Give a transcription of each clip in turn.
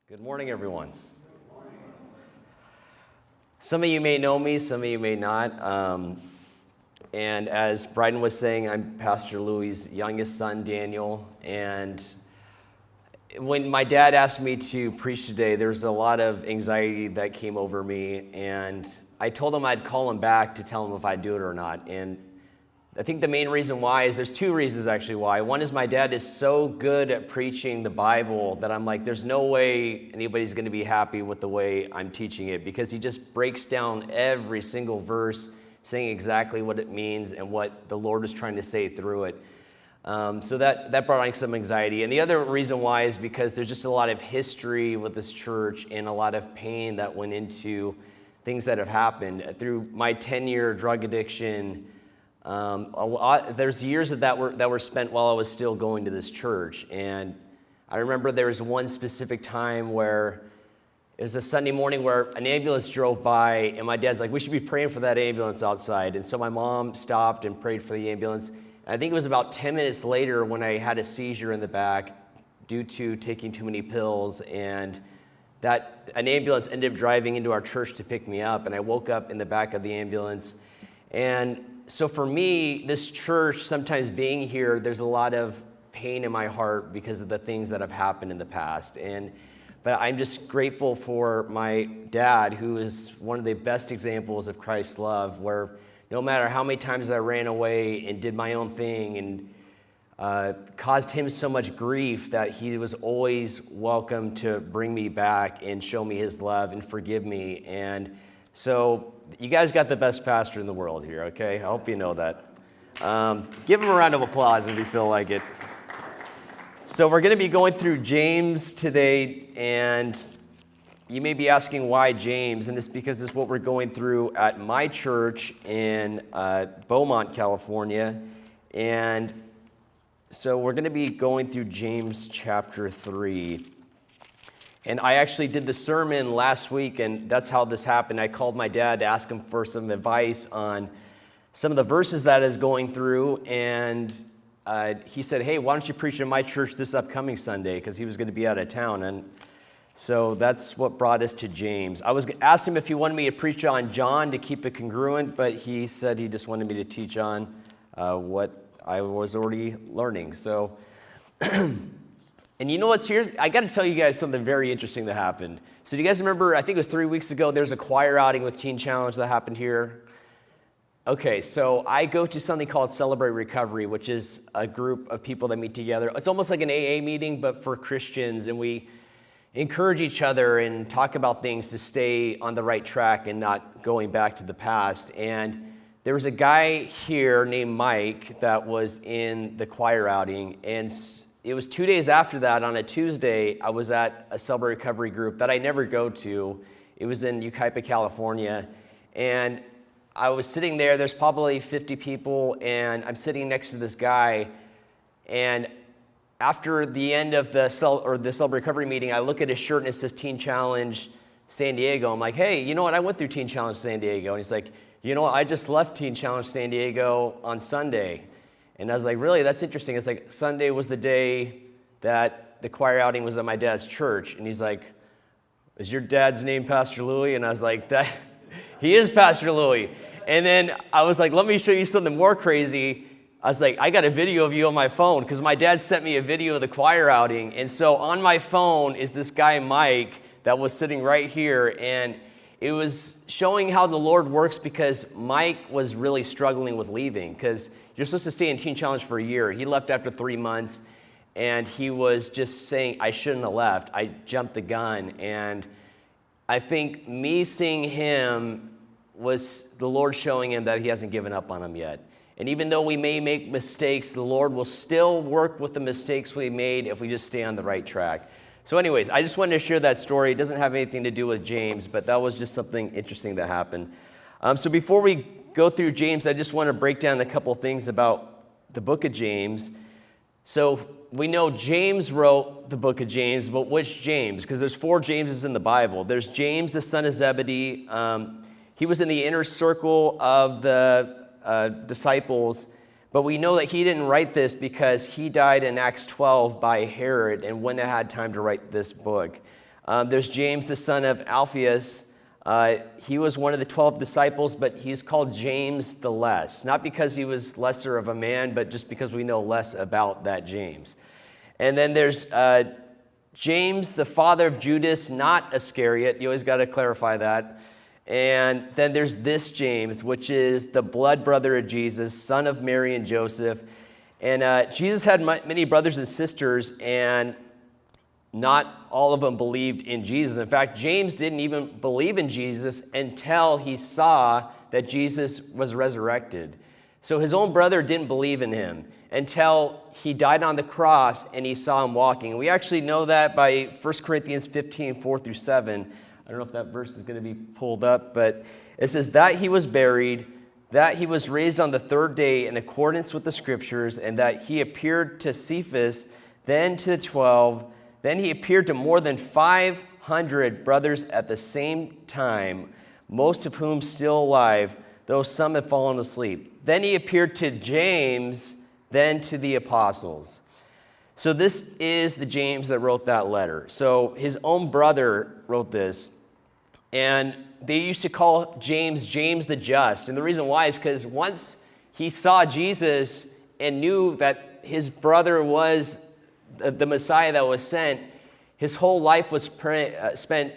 Good morning, everyone. Some of you may know me, some of you may not. And as Bryden was saying, I'm Pastor Louie's youngest son, Daniel. And when my dad asked me to preach today, there's a lot of anxiety that came over me. And I told him I'd call him back to tell him if I'd do it or not. And I think the main reason why is there's two reasons actually why. One is my dad is so good at preaching the Bible that I'm like, there's no way anybody's going to be happy with the way I'm teaching it, because he just breaks down every single verse, saying exactly what it means and what the Lord is trying to say through it. So that brought on some anxiety. And the other reason why is because there's just a lot of history with this church and a lot of pain that went into things that have happened through my 10-year drug addiction. There's years that were spent while I was still going to this church. And I remember there was one specific time where it was a Sunday morning where an ambulance drove by, and my dad's like, we should be praying for that ambulance outside. And so my mom stopped and prayed for the ambulance. And I think it was about 10 minutes later when I had a seizure in the back due to taking too many pills, and that an ambulance ended up driving into our church to pick me up, and I woke up in the back of the ambulance. And so for me, this church, sometimes being here, there's a lot of pain in my heart because of the things that have happened in the past. But I'm just grateful for my dad, who is one of the best examples of Christ's love, where no matter how many times I ran away and did my own thing and caused him so much grief, that he was always welcome to bring me back and show me his love and forgive me. And so you guys got the best pastor in the world here, okay? I hope you know that. Give him a round of applause if you feel like it. So we're going to be going through James today, and you may be asking why James, and it's because this is what we're going through at my church in Beaumont, California. And so we're going to be going through James chapter 3. And I actually did the sermon last week, and that's how this happened. I called my dad to ask him for some advice on some of the verses that is going through, and he said, hey, why don't you preach in my church this upcoming Sunday, because he was going to be out of town. And so that's what brought us to James. I asked him if he wanted me to preach on John to keep it congruent, but he said he just wanted me to teach on what I was already learning. So and you know what's here? I got to tell you guys something very interesting that happened. So do you guys remember, I think it was 3 weeks ago, there's a choir outing with Teen Challenge that happened here? Okay, so I go to something called Celebrate Recovery, which is a group of people that meet together. It's almost like an AA meeting, but for Christians, and we encourage each other and talk about things to stay on the right track and not going back to the past. And there was a guy here named Mike that was in the choir outing, and it was 2 days after that, on a Tuesday, I was at a Celebrate Recovery group that I never go to. It was in Yucaipa, California, and I was sitting there. There's probably 50 people, and I'm sitting next to this guy, and after the end of the Celebrate Recovery meeting, I look at his shirt, and it says Teen Challenge San Diego. I'm like, hey, you know what? I went through Teen Challenge San Diego. And he's like, you know what? I just left Teen Challenge San Diego on Sunday. And I was like, really? That's interesting. It's like Sunday was the day that the choir outing was at my dad's church. And he's like, is your dad's name Pastor Louie? And I was like, he is Pastor Louie. And then I was like, let me show you something more crazy. I was like, I got a video of you on my phone, because my dad sent me a video of the choir outing. And so on my phone is this guy, Mike, that was sitting right here. And it was showing how the Lord works, because Mike was really struggling with leaving, because you're supposed to stay in Teen Challenge for a year. He left after 3 months, and he was just saying, I shouldn't have left. I jumped the gun. And I think me seeing him was the Lord showing him that he hasn't given up on him yet. And even though we may make mistakes, the Lord will still work with the mistakes we made if we just stay on the right track. So anyways, I just wanted to share that story. It doesn't have anything to do with James, but that was just something interesting that happened. So before we go through James, I just want to break down a couple things about the book of James. So we know James wrote the book of James, but which James? Because there's 4 Jameses in the Bible. There's James, the son of Zebedee. He was in the inner circle of the disciples, but we know that he didn't write this because he died in Acts 12 by Herod and wouldn't have had time to write this book. There's James, the son of Alphaeus. He was one of the 12 disciples, but he's called James the Less. Not because he was lesser of a man, but just because we know less about that James. And then there's James, the father of Judas, not Iscariot. You always got to clarify that. And then there's this James, which is the blood brother of Jesus, son of Mary and Joseph. And Jesus had many brothers and sisters, and not all of them believed in Jesus. In fact, James didn't even believe in Jesus until he saw that Jesus was resurrected. So his own brother didn't believe in him until he died on the cross and he saw him walking. We actually know that by 1 Corinthians 15, 4 through 7. I don't know if that verse is going to be pulled up, but it says that he was buried, that he was raised on the third day in accordance with the scriptures, and that he appeared to Cephas, then to the 12. Then he appeared to more than 500 brothers at the same time, most of whom still alive, though some have fallen asleep. Then he appeared to James, then to the apostles. So this is the James that wrote that letter. So his own brother wrote this, and they used to call James the Just. And the reason why is because once he saw Jesus and knew that his brother was the Messiah that was sent, his whole life was spent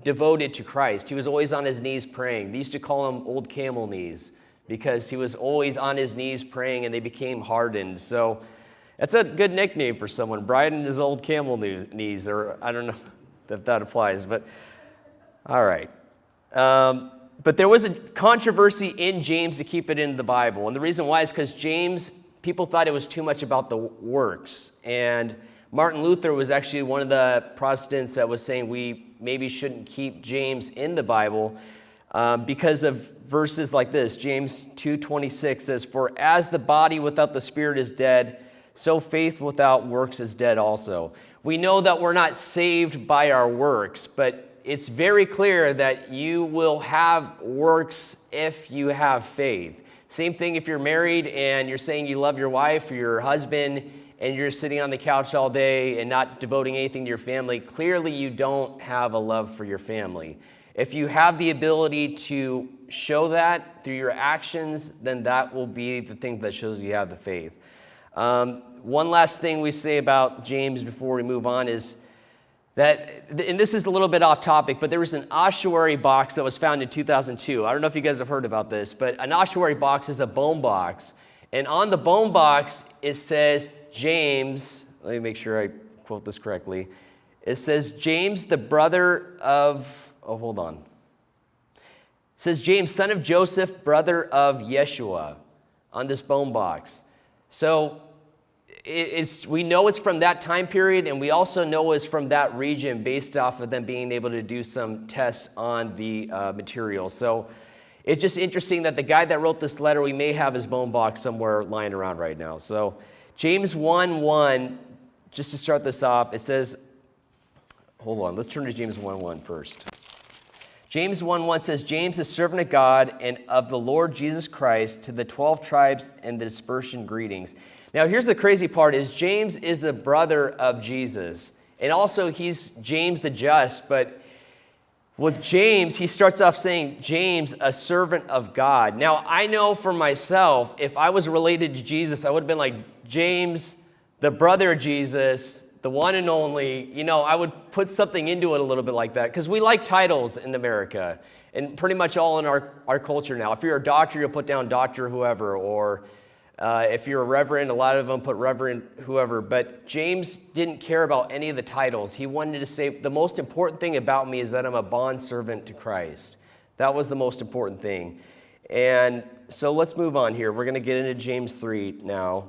devoted to Christ. He was always on his knees praying. They used to call him Old Camel Knees because he was always on his knees praying, and they became hardened. So that's a good nickname for someone, Bryden is Old Camel Knees, or I don't know if that applies, but all right. But there was a controversy in James to keep it in the Bible, and the reason why is because James, people thought it was too much about the works, and Martin Luther was actually one of the Protestants that was saying we maybe shouldn't keep James in the Bible because of verses like this. James 2:26 says, "For as the body without the spirit is dead, so faith without works is dead also." We know that we're not saved by our works, but it's very clear that you will have works if you have faith. Same thing if you're married and you're saying you love your wife or your husband and you're sitting on the couch all day and not devoting anything to your family. Clearly you don't have a love for your family. If you have the ability to show that through your actions, then that will be the thing that shows you have the faith. One last thing we say about James before we move on is that, and this is a little bit off topic, but there was an ossuary box that was found in 2002. I don't know if you guys have heard about this, but an ossuary box is a bone box. And on the bone box, it says James, let me make sure I quote this correctly. It says James, the brother of, it says James, son of Joseph, brother of Yeshua, on this bone box. So we know it's from that time period, and we also know it's from that region based off of them being able to do some tests on the material. So it's just interesting that the guy that wrote this letter, we may have his bone box somewhere lying around right now. So James 1:1, just to start this off, it says, hold on, let's turn to James 1:1 first. James 1:1 says, James, a servant of God and of the Lord Jesus Christ, to the 12 tribes and the dispersion greetings. Now, here's the crazy part is James is the brother of Jesus. And also, he's James the Just. But with James, he starts off saying, James, a servant of God. Now, I know for myself, if I was related to Jesus, I would have been like, James, the brother of Jesus, the one and only. You know, I would put something into it a little bit like that. Because we like titles in America. And pretty much all in our culture now. If you're a doctor, you'll put down Dr. whoever, or if you're a reverend, a lot of them put reverend whoever, but James didn't care about any of the titles. He wanted to say, the most important thing about me is that I'm a bondservant to Christ. That was the most important thing. And so let's move on here. We're going to get into James 3 now.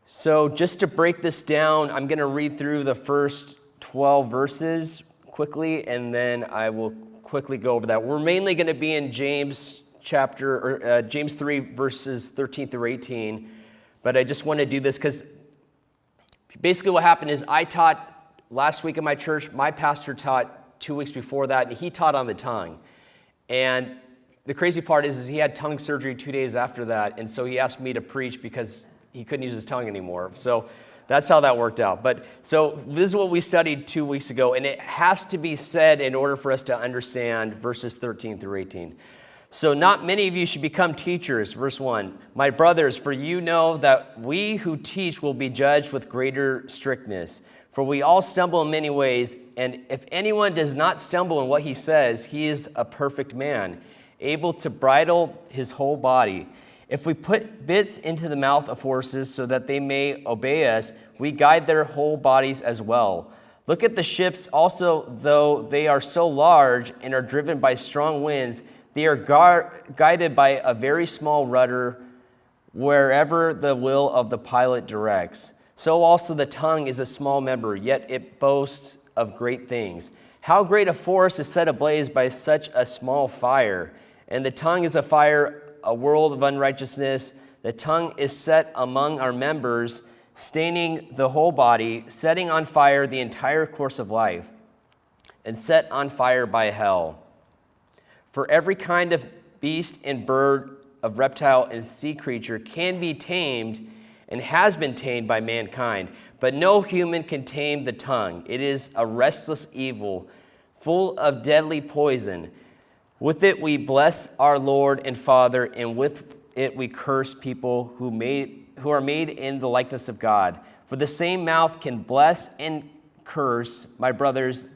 So just to break this down, I'm going to read through the first 12 verses quickly, and then I will quickly go over that. We're mainly going to be in James 3, verses 13 through 18. But I just want to do this because basically what happened is I taught last week in my church. My pastor taught 2 weeks before that, and he taught on the tongue. And the crazy part is he had tongue surgery 2 days after that, and so he asked me to preach because he couldn't use his tongue anymore. So That's how that worked out. But so this is what we studied 2 weeks ago, and it has to be said in order for us to understand verses 13 through 18. So not many of you should become teachers, verse 1. My brothers, for you know that we who teach will be judged with greater strictness. For we all stumble in many ways, and if anyone does not stumble in what he says, he is a perfect man, able to bridle his whole body. If we put bits into the mouth of horses so that they may obey us, we guide their whole bodies as well. Look at the ships also, though they are so large and are driven by strong winds, they are guided by a very small rudder wherever the will of the pilot directs. So also the tongue is a small member, yet it boasts of great things. How great a forest is set ablaze by such a small fire. And the tongue is a fire, a world of unrighteousness. The tongue is set among our members, staining the whole body, setting on fire the entire course of life, and set on fire by hell. For every kind of beast and bird, of reptile and sea creature can be tamed and has been tamed by mankind, but no human can tame the tongue. It is a restless evil, full of deadly poison. With it we bless our Lord and Father, and with it we curse people who are made in the likeness of God. For the same mouth can bless and curse. My brothers,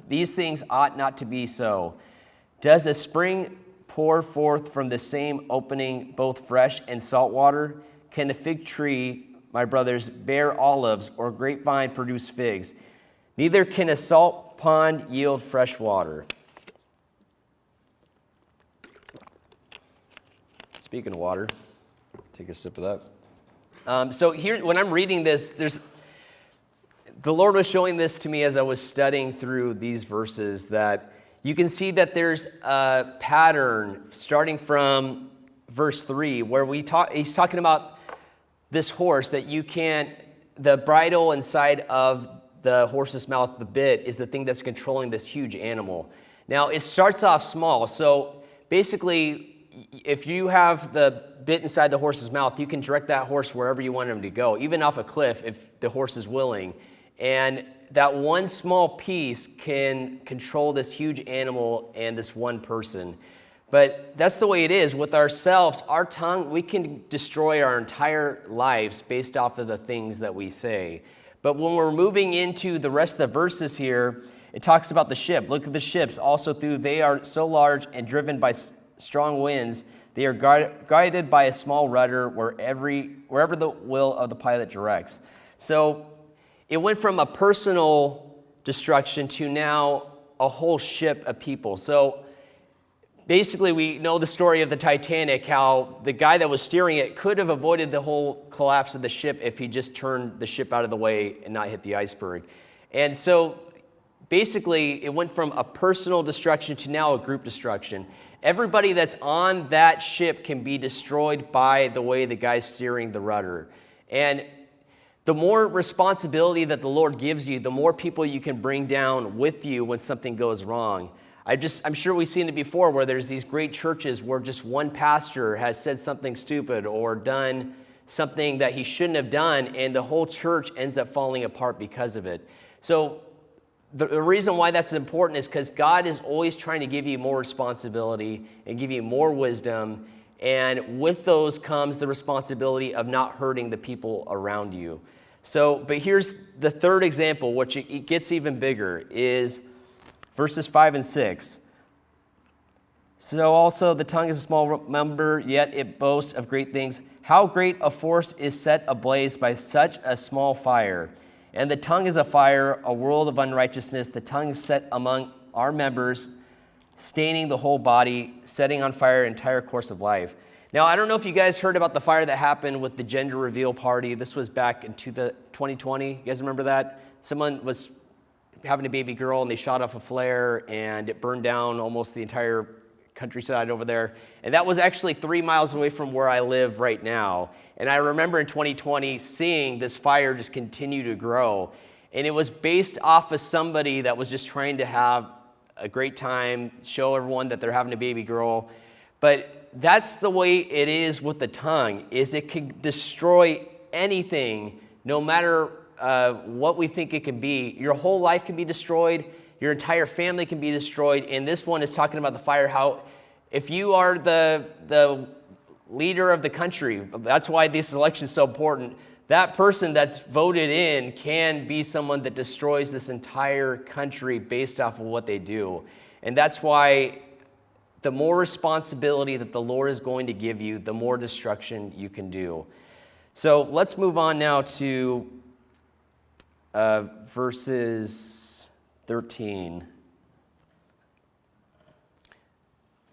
these things ought not to be so. Does the spring pour forth from the same opening both fresh and salt water? Can a fig tree, my brothers, bear olives, or grapevine produce figs? Neither can a salt pond yield fresh water. Speaking of water, take a sip of that. So here, when I'm reading this, the Lord was showing this to me as I was studying through these verses, that you can see that there's a pattern starting from verse 3 where he's talking about this horse that the bridle inside of the horse's mouth, the bit, is the thing that's controlling this huge animal. Now, it starts off small. So basically, if you have the bit inside the horse's mouth, you can direct that horse wherever you want him to go, even off a cliff if the horse is willing. And that one small piece can control this huge animal and this one person. But that's the way it is. With ourselves, our tongue, we can destroy our entire lives based off of the things that we say. But when we're moving into the rest of the verses here, it talks about the ship. Look at the ships. Also, they are so large and driven by strong winds, they are guided by a small rudder wherever the will of the pilot directs. So it went from a personal destruction to now a whole ship of people. So basically, we know the story of the Titanic, how the guy that was steering it could have avoided the whole collapse of the ship if he just turned the ship out of the way and not hit the iceberg. And so basically, it went from a personal destruction to now a group destruction. Everybody that's on that ship can be destroyed by the way the guy's steering the rudder. And the more responsibility that the Lord gives you, the more people you can bring down with you when something goes wrong. I'm sure we've seen it before where there's these great churches where just one pastor has said something stupid or done something that he shouldn't have done, and the whole church ends up falling apart because of it. So the reason why that's important is because God is always trying to give you more responsibility and give you more wisdom, and with those comes the responsibility of not hurting the people around you. So, but here's the third example, which it gets even bigger, is verses 5 and 6. So also the tongue is a small member, yet it boasts of great things. How great a forest is set ablaze by such a small fire. And the tongue is a fire, a world of unrighteousness. The tongue is set among our members, staining the whole body, setting on fire the entire course of life. Now, I don't know if you guys heard about the fire that happened with the gender reveal party. This was back in 2020. You guys remember that? Someone was having a baby girl, and they shot off a flare, and it burned down almost the entire countryside over there. And that was actually 3 miles away from where I live right now. And I remember in 2020 seeing this fire just continue to grow. And it was based off of somebody that was just trying to have a great time, show everyone that they're having a baby girl. But that's the way it is with the tongue, is it can destroy anything no matter what we think it can be. Your whole life can be destroyed. Your entire family can be destroyed. And this one is talking about the fire, how if you are the leader of the country, that's why this election is so important, that person that's voted in can be someone that destroys this entire country based off of what they do. And that's why the more responsibility that the Lord is going to give you, the more destruction you can do. So let's move on now to verses 13.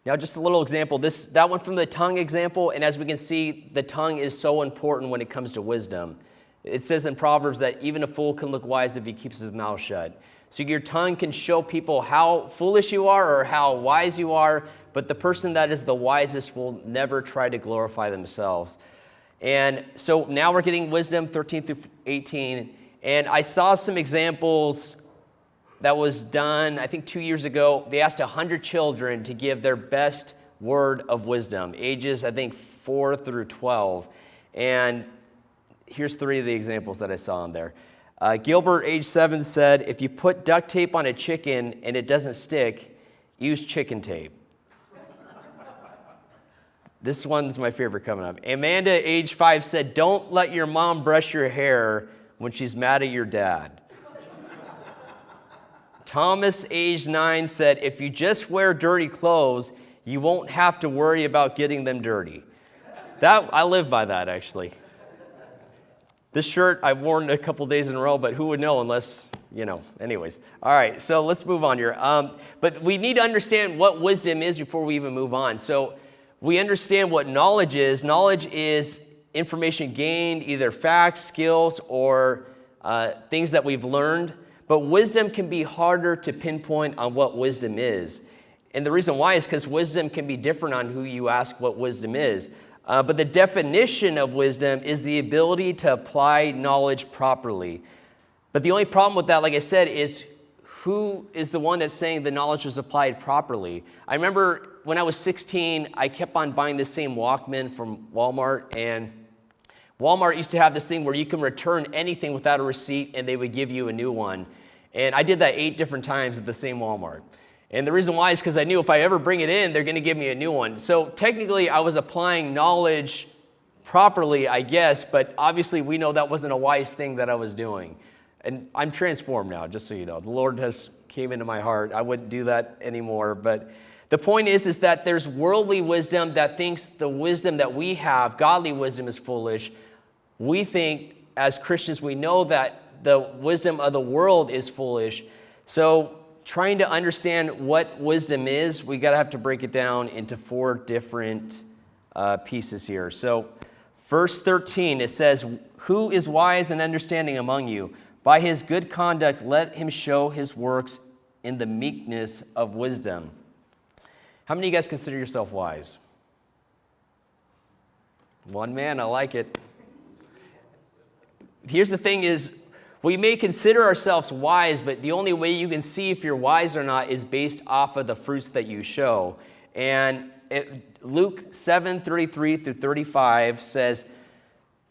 Now, just a little example. That one from the tongue example, and as we can see, the tongue is so important when it comes to wisdom. It says in Proverbs that even a fool can look wise if he keeps his mouth shut. So your tongue can show people how foolish you are or how wise you are, but the person that is the wisest will never try to glorify themselves. And so now we're getting wisdom 13 through 18, and I saw some examples that was done, I think 2 years ago. They asked 100 children to give their best word of wisdom, ages, I think, 4 through 12. And here's 3 of the examples that I saw in there. Gilbert, age 7, said, if you put duct tape on a chicken and it doesn't stick, use chicken tape. This one's my favorite coming up. Amanda, age 5, said, don't let your mom brush your hair when she's mad at your dad. Thomas, age 9, said, if you just wear dirty clothes, you won't have to worry about getting them dirty. I live by that, actually. This shirt I've worn a couple days in a row, but who would know unless, anyways. All right, so let's move on here. But we need to understand what wisdom is before we even move on. So we understand what knowledge is. Knowledge is information gained, either facts, skills, or things that we've learned. But wisdom can be harder to pinpoint on what wisdom is. And the reason why is because wisdom can be different on who you ask what wisdom is. But the definition of wisdom is the ability to apply knowledge properly. But the only problem with that, like I said, is who is the one that's saying the knowledge was applied properly? I remember when I was 16, I kept on buying the same Walkman from Walmart, and Walmart used to have this thing where you can return anything without a receipt and they would give you a new one. And I did that 8 different times at the same Walmart. And the reason why is because I knew if I ever bring it in, they're going to give me a new one. So technically, I was applying knowledge properly, I guess, but obviously we know that wasn't a wise thing that I was doing. And I'm transformed now, just so you know. The Lord has came into my heart. I wouldn't do that anymore. But the point is that there's worldly wisdom that thinks the wisdom that we have, godly wisdom, is foolish. We think, as Christians, we know that the wisdom of the world is foolish. So trying to understand what wisdom is, we have to break it down into 4 different pieces here. So verse 13, it says, who is wise and understanding among you? By his good conduct, let him show his works in the meekness of wisdom. How many of you guys consider yourself wise? One man, I like it. Here's the thing is, we may consider ourselves wise, but the only way you can see if you're wise or not is based off of the fruits that you show. And Luke 7:33 through 35 says,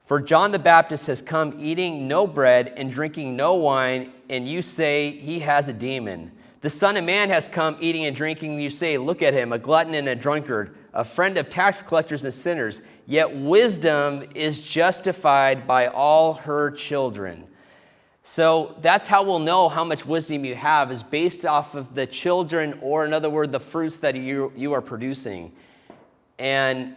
for John the Baptist has come eating no bread and drinking no wine, and you say he has a demon. The Son of Man has come eating and drinking, and you say, look at him, a glutton and a drunkard, a friend of tax collectors and sinners. Yet wisdom is justified by all her children. So that's how we'll know how much wisdom you have, is based off of the children, or in other words, the fruits that you are producing. And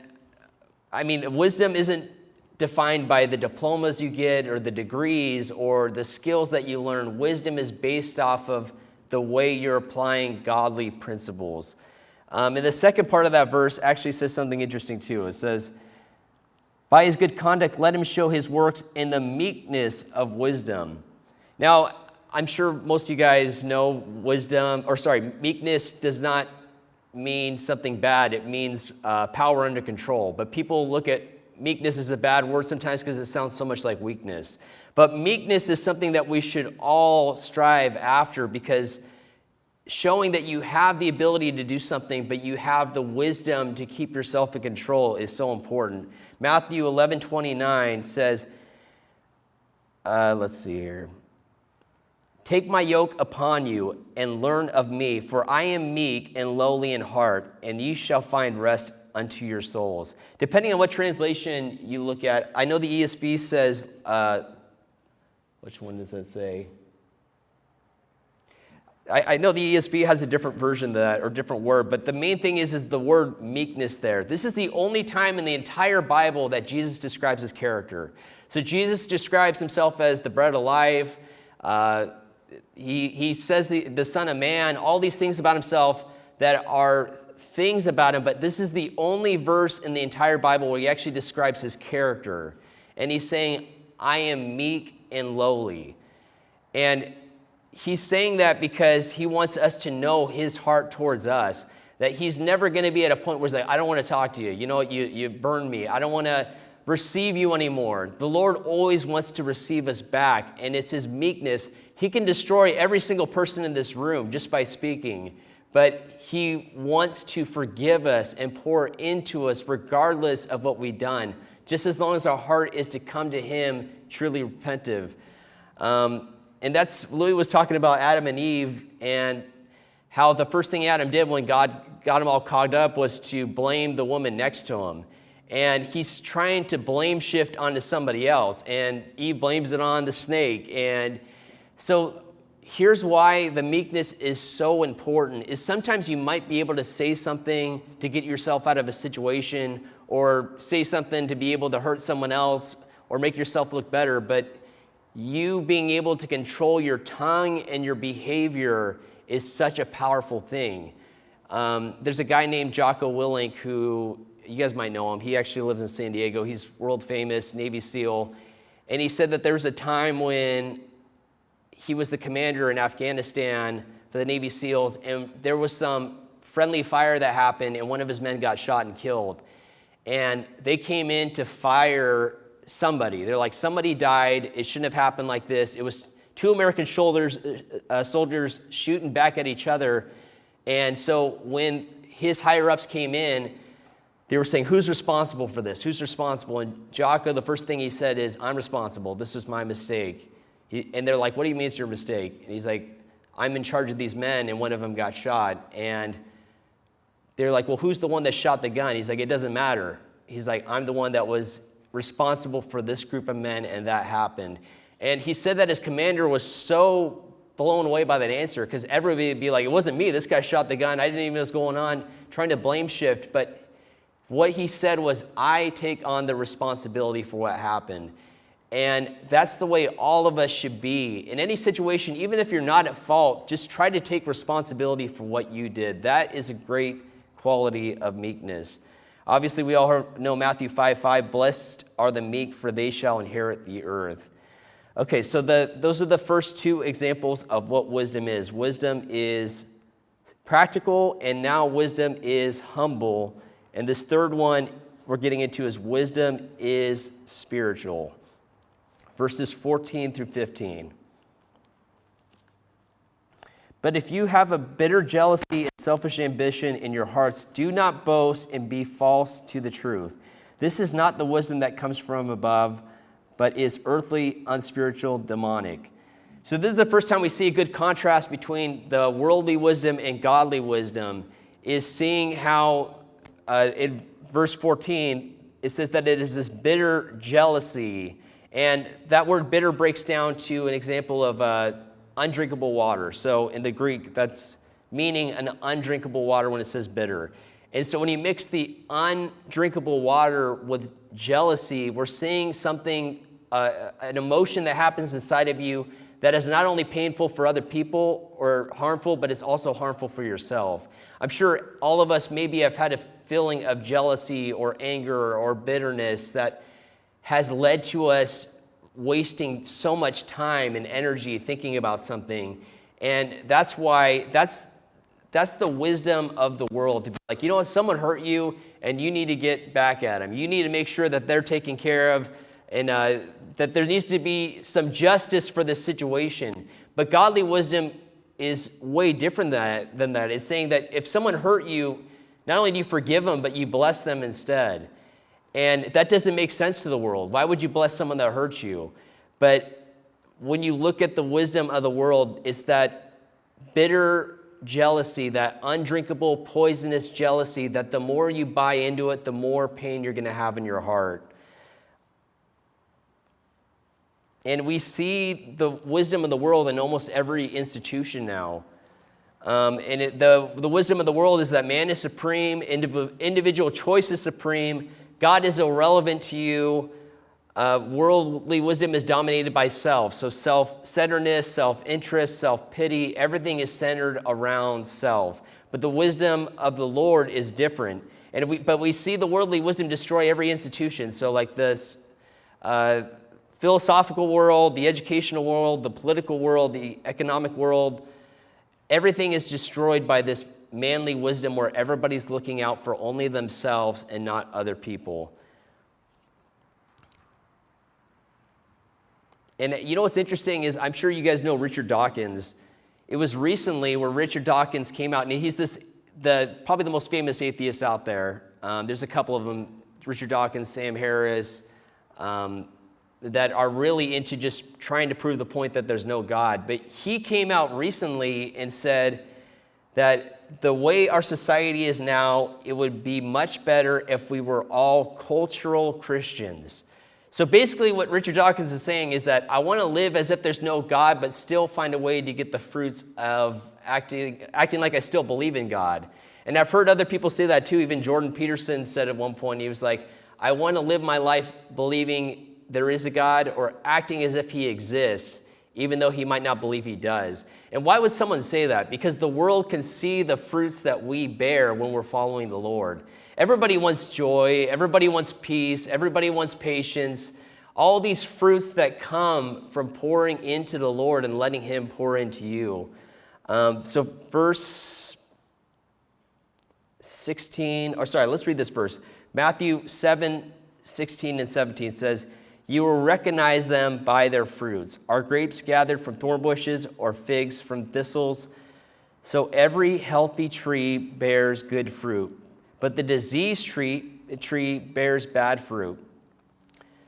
I mean, wisdom isn't defined by the diplomas you get or the degrees or the skills that you learn. Wisdom is based off of the way you're applying godly principles. And the second part of that verse actually says something interesting too. It says, by his good conduct, let him show his works in the meekness of wisdom. Now, I'm sure most of you guys know meekness does not mean something bad. It means power under control. But people look at meekness as a bad word sometimes because it sounds so much like weakness. But meekness is something that we should all strive after, because showing that you have the ability to do something, but you have the wisdom to keep yourself in control is so important. Matthew 11:29 says, let's see here. Take my yoke upon you and learn of me, for I am meek and lowly in heart, and you shall find rest unto your souls. Depending on what translation you look at, I know the ESV says, which one does that say? I know the ESV has a different version of that, or different word, but the main thing is the word meekness there. This is the only time in the entire Bible that Jesus describes his character. So Jesus describes himself as the bread of life. He says the Son of Man, all these things about himself that are things about him, but this is the only verse in the entire Bible where he actually describes his character. And he's saying, I am meek and lowly. And he's saying that because he wants us to know his heart towards us, that he's never going to be at a point where he's like, I don't want to talk to you. You know what? You burned me. I don't want to receive you anymore. The Lord always wants to receive us back, and it's his meekness. He can destroy every single person in this room just by speaking, but he wants to forgive us and pour into us regardless of what we've done, just as long as our heart is to come to him truly repentive. And that's, Louis was talking about Adam and Eve and how the first thing Adam did when God got him all cogged up was to blame the woman next to him. And he's trying to blame shift onto somebody else. And Eve blames it on the snake. And so here's why the meekness is so important, is sometimes you might be able to say something to get yourself out of a situation, or say something to be able to hurt someone else or make yourself look better, but you being able to control your tongue and your behavior is such a powerful thing. There's a guy named Jocko Willink who, you guys might know him. He actually lives in San Diego. He's world famous, Navy SEAL. And he said that there was a time when he was the commander in Afghanistan for the Navy SEALs, and there was some friendly fire that happened, and one of his men got shot and killed. And they came in to fire somebody. They're like, somebody died. It shouldn't have happened like this. It was two American soldiers shooting back at each other. And so when his higher-ups came in, they were saying, who's responsible for this? Who's responsible? And Jocko, the first thing he said is, I'm responsible. This was my mistake. And they're like, what do you mean it's your mistake? And he's like, I'm in charge of these men, and one of them got shot. And they're like, well, who's the one that shot the gun? He's like, it doesn't matter. He's like, I'm the one that was responsible for this group of men, and that happened. And he said that his commander was so blown away by that answer, because everybody would be like, it wasn't me. This guy shot the gun. I didn't even know what's going on, trying to blame shift. But what he said was, I take on the responsibility for what happened. And that's the way all of us should be. In any situation, even if you're not at fault, just try to take responsibility for what you did. That is a great quality of meekness. Obviously, we all know Matthew 5:5, blessed are the meek, for they shall inherit the earth. Okay, so those are the first two examples of what wisdom is. Wisdom is practical, and now wisdom is humble. And this third one we're getting into is wisdom is spiritual. Verses 14 through 15. But if you have a bitter jealousy and selfish ambition in your hearts, do not boast and be false to the truth. This is not the wisdom that comes from above, but is earthly, unspiritual, demonic. So this is the first time we see a good contrast between the worldly wisdom and godly wisdom, is seeing how in verse 14, it says that it is this bitter jealousy. And that word bitter breaks down to an example of undrinkable water. So in the Greek, that's meaning an undrinkable water when it says bitter. And so when you mix the undrinkable water with jealousy, we're seeing something, an emotion that happens inside of you that is not only painful for other people or harmful, but it's also harmful for yourself. I'm sure all of us maybe have had a feeling of jealousy or anger or bitterness that has led to us wasting so much time and energy thinking about something. And that's why, that's the wisdom of the world, to be like, you know what, someone hurt you and you need to get back at them. You need to make sure that they're taken care of, and that there needs to be some justice for this situation. But godly wisdom is way different than that. It's saying that if someone hurt you, not only do you forgive them, but you bless them instead. And that doesn't make sense to the world. Why would you bless someone that hurts you? But when you look at the wisdom of the world, it's that bitter jealousy, that undrinkable, poisonous jealousy, that the more you buy into it, the more pain you're going to have in your heart. And we see the wisdom of the world in almost every institution now. The wisdom of the world is that man is supreme, individual choice is supreme, God is irrelevant to you. Worldly wisdom is dominated by self. So self-centeredness, self-interest, self-pity, everything is centered around self. But the wisdom of the Lord is different. But we see the worldly wisdom destroy every institution. So like this philosophical world, the educational world, the political world, the economic world, everything is destroyed by this manly wisdom where everybody's looking out for only themselves and not other people. And you know what's interesting is, I'm sure you guys know Richard Dawkins. It was recently where Richard Dawkins came out, and he's probably the most famous atheist out there. There's a couple of them, Richard Dawkins, Sam Harris, that are really into just trying to prove the point that there's no God. But he came out recently and said that the way our society is now, it would be much better if we were all cultural Christians. So basically what Richard Dawkins is saying is that I want to live as if there's no God, but still find a way to get the fruits of acting like I still believe in God. And I've heard other people say that too. Even Jordan Peterson said at one point, he was like, I want to live my life believing there is a God, or acting as if he exists, even though he might not believe he does. And why would someone say that? Because the world can see the fruits that we bear when we're following the Lord. Everybody wants joy, everybody wants peace, everybody wants patience, all these fruits that come from pouring into the Lord and letting him pour into you. So verse 16, let's read this verse. Matthew 7:16 and 17 says, you will recognize them by their fruits. Are grapes gathered from thorn bushes or figs from thistles? So every healthy tree bears good fruit, but the diseased tree bears bad fruit.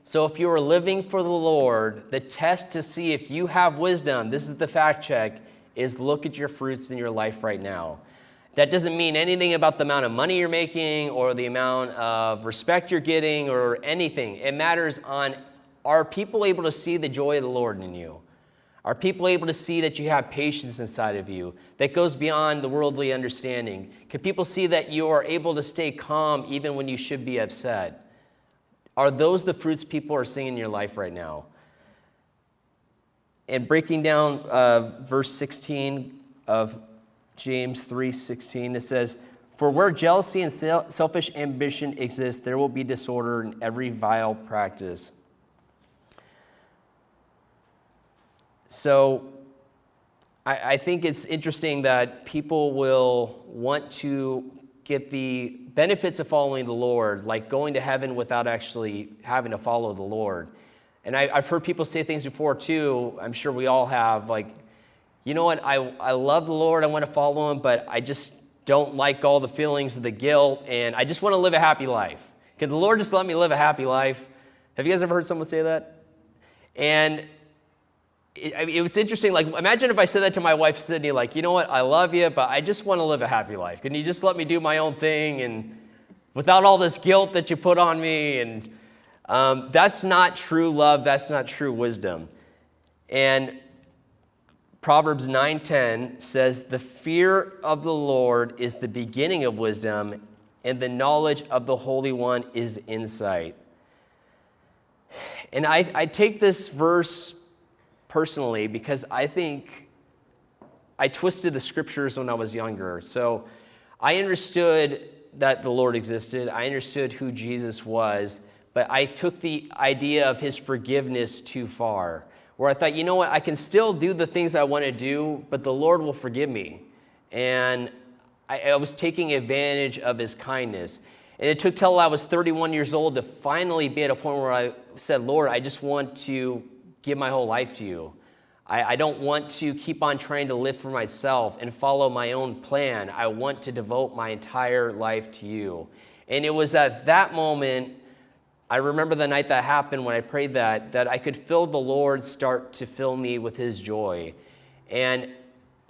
So if you are living for the Lord, the test to see if you have wisdom, this is the fact check, is look at your fruits in your life right now. That doesn't mean anything about the amount of money you're making or the amount of respect you're getting or anything. It matters on, are people able to see the joy of the Lord in you? Are people able to see that you have patience inside of you that goes beyond the worldly understanding? Can people see that you are able to stay calm even when you should be upset? Are those the fruits people are seeing in your life right now? And breaking down verse 16 of James 3:16, it says, for where jealousy and selfish ambition exist, there will be disorder in every vile practice. So I think it's interesting that people will want to get the benefits of following the Lord, like going to heaven without actually having to follow the Lord. And I've heard people say things before too, I'm sure we all have, like, you know what, I love the Lord, I want to follow him, but I just don't like all the feelings of the guilt, and I just want to live a happy life. Can the Lord just let me live a happy life? Have you guys ever heard someone say that? And it was interesting, like, imagine if I said that to my wife, Sydney, like, you know what, I love you, but I just want to live a happy life. Can you just let me do my own thing, and without all this guilt that you put on me? And that's not true love, that's not true wisdom. And Proverbs 9:10 says, the fear of the Lord is the beginning of wisdom, and the knowledge of the Holy One is insight. And I take this verse personally because I think I twisted the scriptures when I was younger. So I understood that the Lord existed. I understood who Jesus was, but I took the idea of his forgiveness too far, where I thought, you know what, I can still do the things I want to do, but the Lord will forgive me. And I was taking advantage of his kindness. And it took till I was 31 years old to finally be at a point where I said, Lord, I just want to give my whole life to you. I don't want to keep on trying to live for myself and follow my own plan. I want to devote my entire life to you. And it was at that moment I remember the night that happened when I prayed that I could feel the Lord start to fill me with his joy. And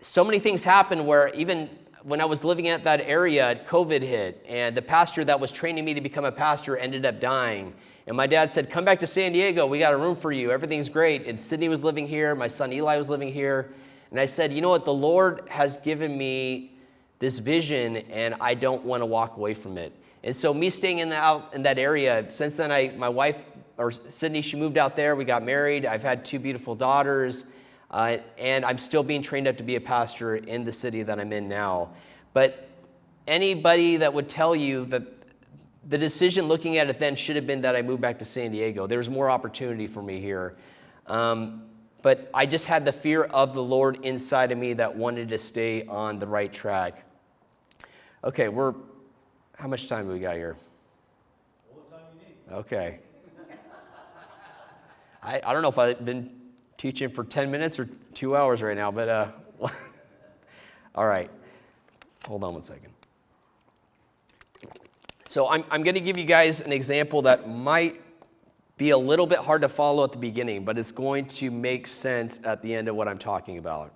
so many things happened where even when I was living at that area, COVID hit, and the pastor that was training me to become a pastor ended up dying. And my dad said, come back to San Diego. We got a room for you. Everything's great. And Sydney was living here. My son Eli was living here. And I said, you know what? The Lord has given me this vision, and I don't want to walk away from it. And so me staying out in that area, since then my wife, or Sydney, she moved out there. We got married. I've had 2 beautiful daughters. And I'm still being trained up to be a pastor in the city that I'm in now. But anybody that would tell you that the decision looking at it then should have been that I moved back to San Diego. There's more opportunity for me here. But I just had the fear of the Lord inside of me that wanted to stay on the right track. Okay, how much time do we got here? All the time you need. Okay. I don't know if I've been teaching for 10 minutes or 2 hours right now, but all right. Hold on one second. So I'm going to give you guys an example that might be a little bit hard to follow at the beginning, but it's going to make sense at the end of what I'm talking about.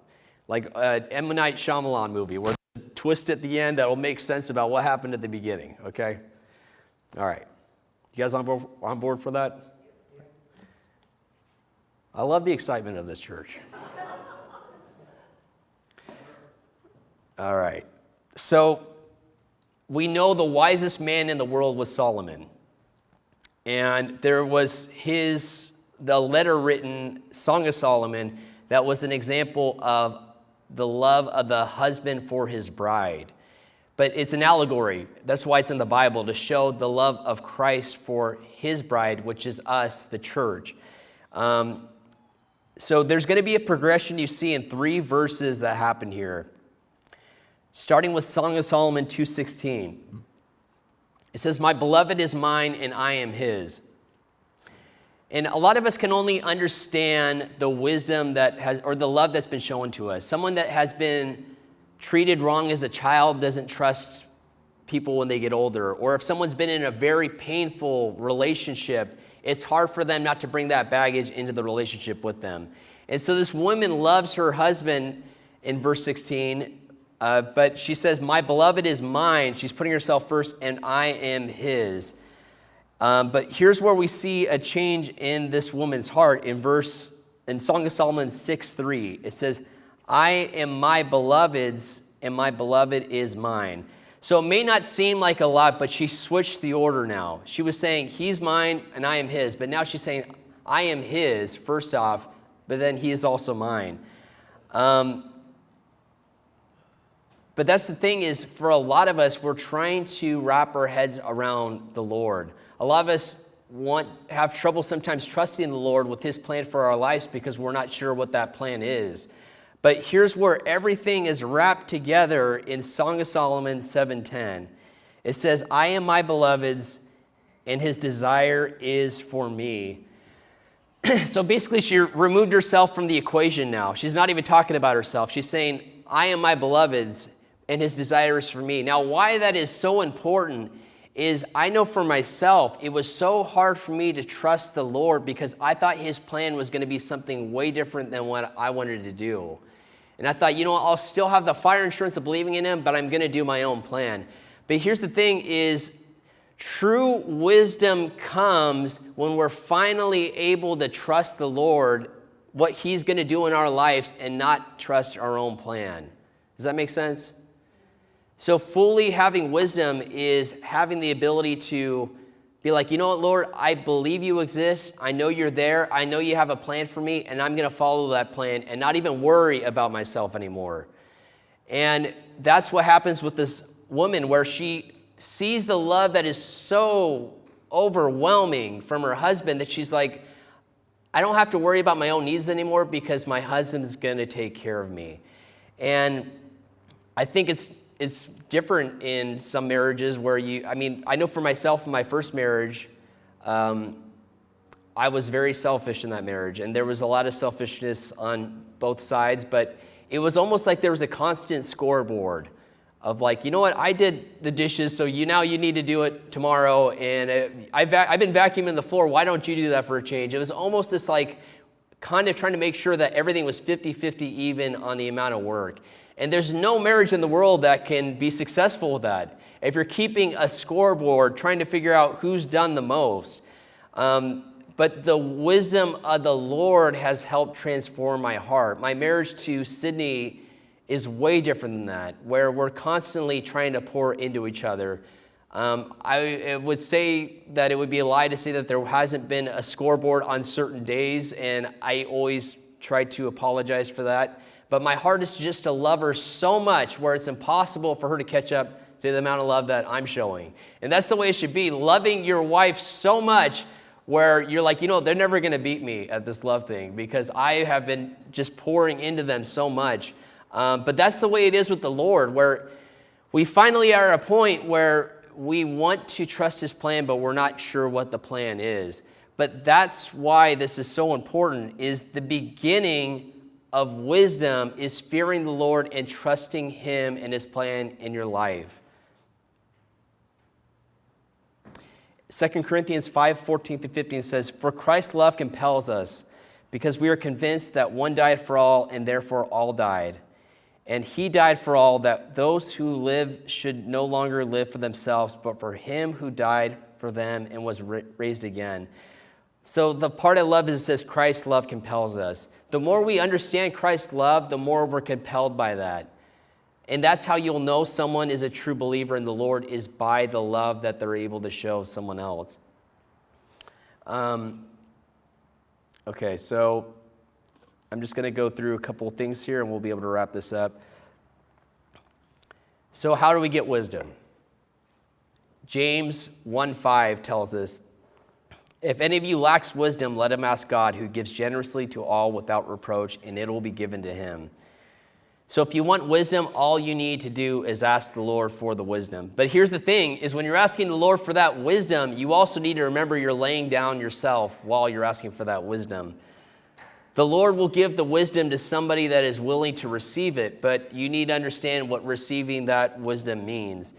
Like M. Night Shyamalan movie, where there's a twist at the end that will make sense about what happened at the beginning, okay? All right. You guys on board for that? I love the excitement of this church. All right. So we know the wisest man in the world was Solomon. And there was the letter written, Song of Solomon, that was an example of the love of the husband for his bride. But it's an allegory. That's why it's in the Bible, to show the love of Christ for his bride, which is us, the church. So there's going to be a progression you see in 3 verses that happen here. Starting with Song of Solomon 2:16. It says, my beloved is mine and I am his. And a lot of us can only understand the wisdom or the love that's been shown to us. Someone that has been treated wrong as a child doesn't trust people when they get older. Or if someone's been in a very painful relationship, it's hard for them not to bring that baggage into the relationship with them. And so this woman loves her husband in verse 16, but she says, my beloved is mine. She's putting herself first, and I am his. But here's where we see a change in this woman's heart in Song of Solomon 6:3. It says, I am my beloved's, and my beloved is mine. So it may not seem like a lot, but she switched the order now. She was saying, he's mine and I am his. But now she's saying, I am his, first off, but then he is also mine. But that's the thing is, for a lot of us, we're trying to wrap our heads around the Lord. A lot of us have trouble sometimes trusting the Lord with his plan for our lives because we're not sure what that plan is. But here's where everything is wrapped together in Song of Solomon 7:10. It says, I am my beloved's, and his desire is for me. So basically, she removed herself from the equation now. She's not even talking about herself. She's saying, I am my beloved's, and his desire is for me. Now, why that is so important is I know for myself, it was so hard for me to trust the Lord because I thought his plan was going to be something way different than what I wanted to do. And I thought, I'll still have the fire insurance of believing in him, but I'm going to do my own plan. But here's the thing is, true wisdom comes when we're finally able to trust the Lord, what he's going to do in our lives, and not trust our own plan. Does that make sense? So fully having wisdom is having the ability to be like, you know what, Lord, I believe you exist. I know you're there. I know you have a plan for me, and I'm going to follow that plan and not even worry about myself anymore. And that's what happens with this woman, where she sees the love that is so overwhelming from her husband that she's like, I don't have to worry about my own needs anymore because my husband's going to take care of me. And I think it's different in some marriages where I know for myself in my first marriage, I was very selfish in that marriage, and there was a lot of selfishness on both sides, but it was almost like there was a constant scoreboard of like, you know what, I did the dishes, so now you need to do it tomorrow, and I've been vacuuming the floor, why don't you do that for a change? It was almost this like kind of trying to make sure that everything was 50-50 even on the amount of work. And there's no marriage in the world that can be successful with that. If you're keeping a scoreboard, trying to figure out who's done the most. But the wisdom of the Lord has helped transform my heart. My marriage to Sydney is way different than that, where we're constantly trying to pour into each other. I would say that it would be a lie to say that there hasn't been a scoreboard on certain days, and I always try to apologize for that. But my heart is just to love her so much where it's impossible for her to catch up to the amount of love that I'm showing. And that's the way it should be, loving your wife so much where you're like, you know, they're never going to beat me at this love thing because I have been just pouring into them so much. But that's the way it is with the Lord, where we finally are at a point where we want to trust His plan, but we're not sure what the plan is. But that's why this is so important, is the beginning of wisdom is fearing the Lord and trusting Him and His plan in your life. 2 Corinthians 5:14-15 says, "For Christ's love compels us, because we are convinced that one died for all, and therefore all died. And He died for all, that those who live should no longer live for themselves, but for Him who died for them and was raised again." So the part I love is it says Christ's love compels us. The more we understand Christ's love, the more we're compelled by that. And that's how you'll know someone is a true believer in the Lord, is by the love that they're able to show someone else. Okay, so I'm just going to go through a couple of things here and we'll be able to wrap this up. So how do we get wisdom? James 1:5 tells us, "If any of you lacks wisdom, let him ask God, who gives generously to all without reproach, and it will be given to him." So if you want wisdom, all you need to do is ask the Lord for the wisdom. But here's the thing, is when you're asking the Lord for that wisdom, you also need to remember you're laying down yourself while you're asking for that wisdom. The Lord will give the wisdom to somebody that is willing to receive it, but you need to understand what receiving that wisdom means.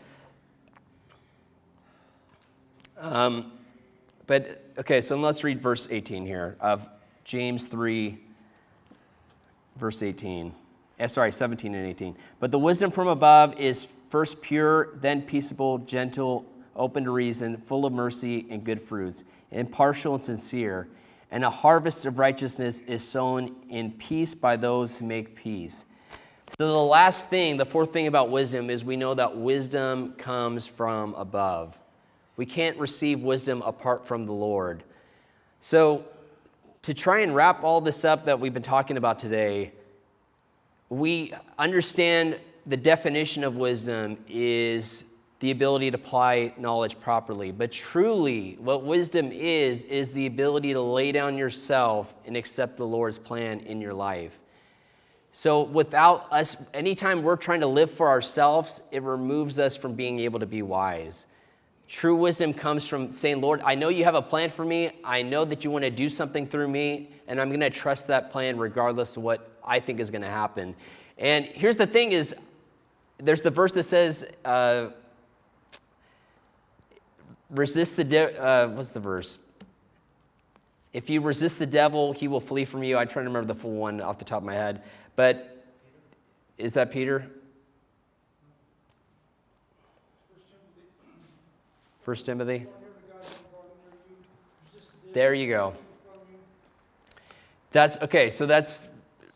Okay, so let's read verse 18 here of James 3, verse 18. 17 and 18. "But the wisdom from above is first pure, then peaceable, gentle, open to reason, full of mercy and good fruits, impartial and sincere. And a harvest of righteousness is sown in peace by those who make peace." So the last thing, the fourth thing about wisdom is we know that wisdom comes from above. We can't receive wisdom apart from the Lord. So to try and wrap all this up that we've been talking about today, we understand the definition of wisdom is the ability to apply knowledge properly. But truly, what wisdom is the ability to lay down yourself and accept the Lord's plan in your life. So without us, anytime we're trying to live for ourselves, it removes us from being able to be wise. True wisdom comes from saying, "Lord, I know you have a plan for me. I know that you want to do something through me, and I'm going to trust that plan regardless of what I think is going to happen." And here's the thing is, there's the verse that says, resist the devil, what's the verse? "If you resist the devil, he will flee from you." I'm trying to remember the full one off the top of my head. But is that Peter? 1 Timothy? There you go. That's, okay, so that's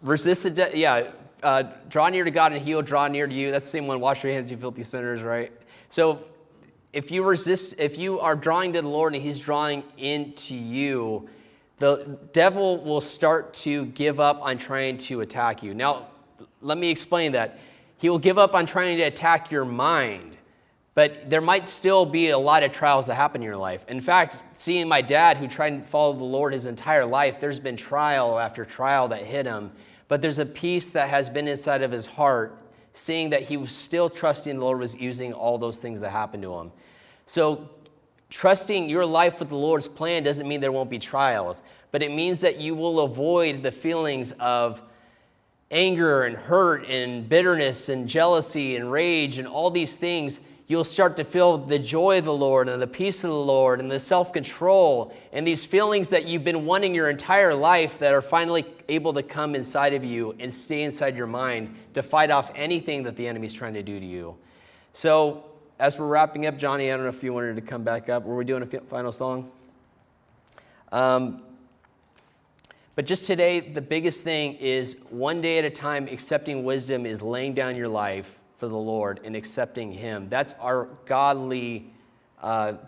resist the devil. Draw near to God and he will draw near to you. That's the same one, "Wash your hands, you filthy sinners," right? So if you are drawing to the Lord and he's drawing into you, the devil will start to give up on trying to attack you. Now, let me explain that. He will give up on trying to attack your mind, but there might still be a lot of trials that happen in your life. In fact, seeing my dad, who tried to follow the Lord his entire life, there's been trial after trial that hit him, but there's a peace that has been inside of his heart, seeing that he was still trusting the Lord was using all those things that happened to him. So trusting your life with the Lord's plan doesn't mean there won't be trials, but it means that you will avoid the feelings of anger and hurt and bitterness and jealousy and rage and all these things, you'll start to feel the joy of the Lord and the peace of the Lord and the self-control and these feelings that you've been wanting your entire life that are finally able to come inside of you and stay inside your mind to fight off anything that the enemy's trying to do to you. So as we're wrapping up, Johnny, I don't know if you wanted to come back up. Were we doing a final song? But just today, the biggest thing is one day at a time, accepting wisdom is laying down your life for the Lord and accepting Him. That's our godly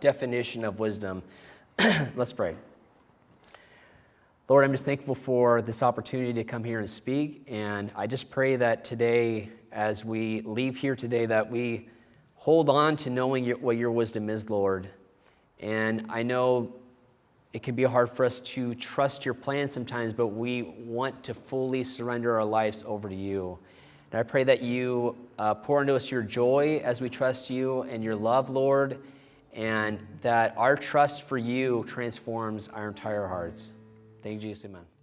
definition of wisdom. Let's pray. Lord, I'm just thankful for this opportunity to come here and speak. And I just pray that today, as we leave here today, that we hold on to knowing what your wisdom is, Lord. And I know it can be hard for us to trust your plan sometimes, but we want to fully surrender our lives over to you. And I pray that you pour into us your joy as we trust you and your love, Lord, and that our trust for you transforms our entire hearts. Thank you, Jesus, amen.